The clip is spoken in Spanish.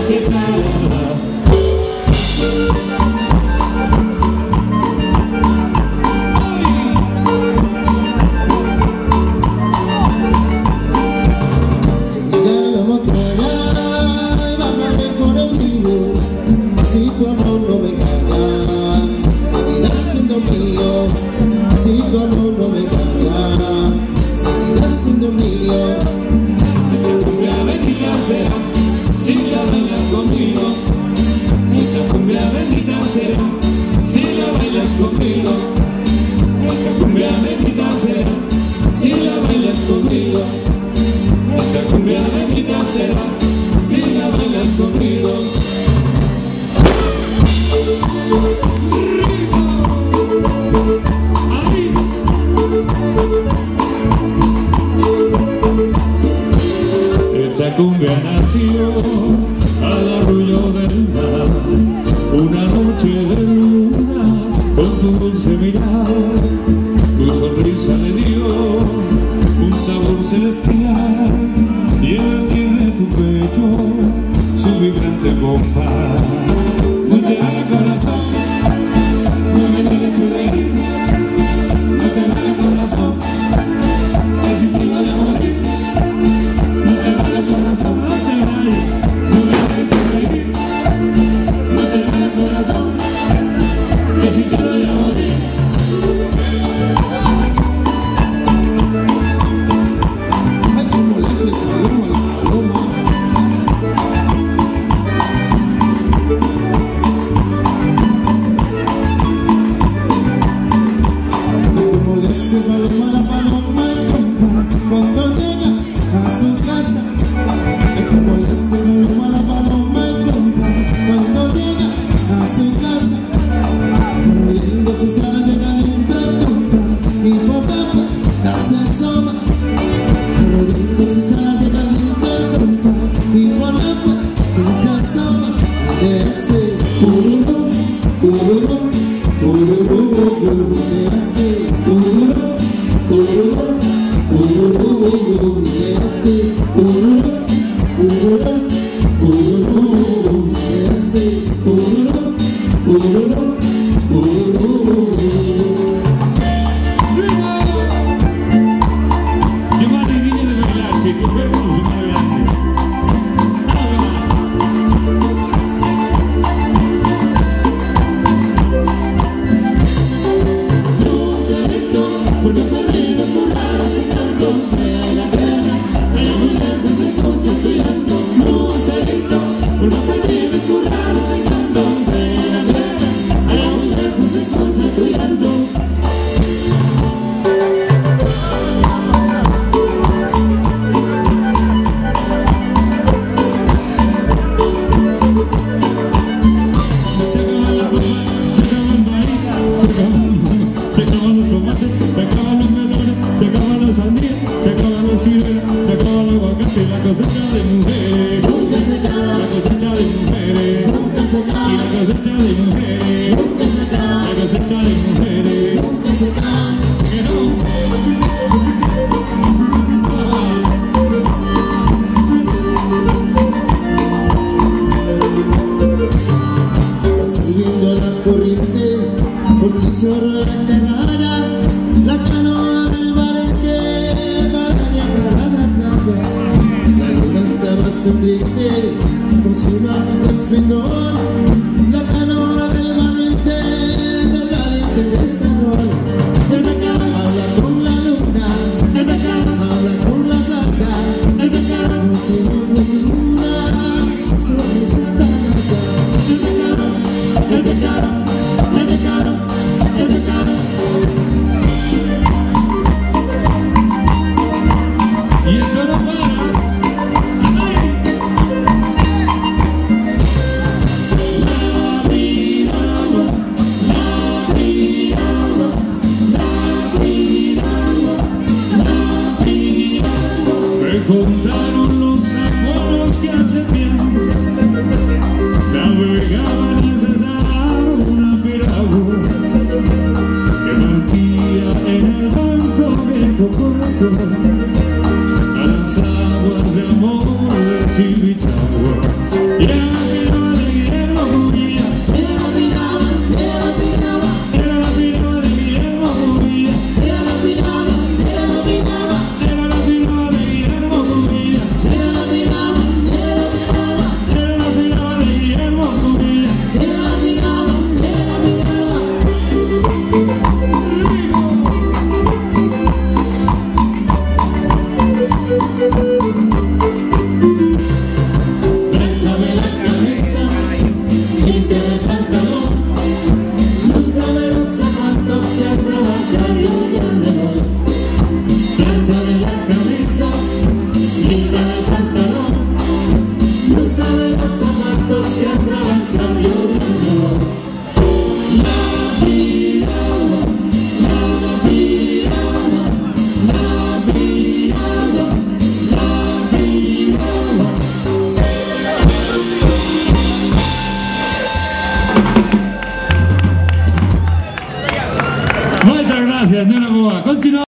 ¿qué tal? Si tu amor no me cambia, seguirás siendo mío. Si tu amor no me cambia, seguirás siendo mío. Esta cumbia bendita será, si la bailas conmigo. Esta cumbia bendita será, si la bailas conmigo. Esta cumbia bendita será, si la bailas conmigo. Esta cumbia bendita será, si la bailas conmigo. Esta cumbia nació al arrullo del mar, una noche de luna con tu dulce mirada, tu sonrisa le dio un sabor celestial y el latir de tu pecho su vibrante compás. No te hagas corazón, no me dejes tu reír, no te hagas corazón, que sin ti voy a morir. No te hagas corazón, no te vayas, no me dejes tu reír, no te hagas corazón, que sin ti voy a morir. Ay, como le hace paloma la paloma. Paloma la paloma y compa cuando llega a su casa. Es como le hace paloma la paloma y compa cuando llega a su casa. Arrollando sus alas de caliente compa y por la puerta se asoma. Arrollando sus alas de caliente compa y por la puerta se asoma. Le hace cururu, cururu, cururu, cururu, le hace cururu. Le hace cururu, cururu, cururu, le hace cururu, cururu, cururu. ¡Qué maravilla de bailar, che! ¡Qué perro se mueve grande! Porque está arriba tu raro secándose la tierra, allá muy lejos se escucha tu llanto, Lucerito. Porque está arriba tu raro secándose la tierra, allá muy lejos se escucha tu llanto. Se acaba la ropa, se acaba el maíz, se acaban los tomates, se acaban los melones, se acaban las sandías, se acaban los ciruelos, se acaba el aguacate, la cosecha de mujeres. Nunca se acaba, La cosecha de mujeres. nunca se acaba, Y la cosecha de mujeres. nunca se acaba, La cosecha de mujeres. nunca se acaba. Que no. Va siguiendo la corriente por Chichorro en Tenaya, la canoa del Barenque para llegar a la playa. La luna estaba sonriente con su mágico esplendor, la canoa del valiente pescador. Habla con la luna, habla con la plata, no tiene fortuna sobre su plata. Y esto no para. Gracias, Nora Boa. Continuamos.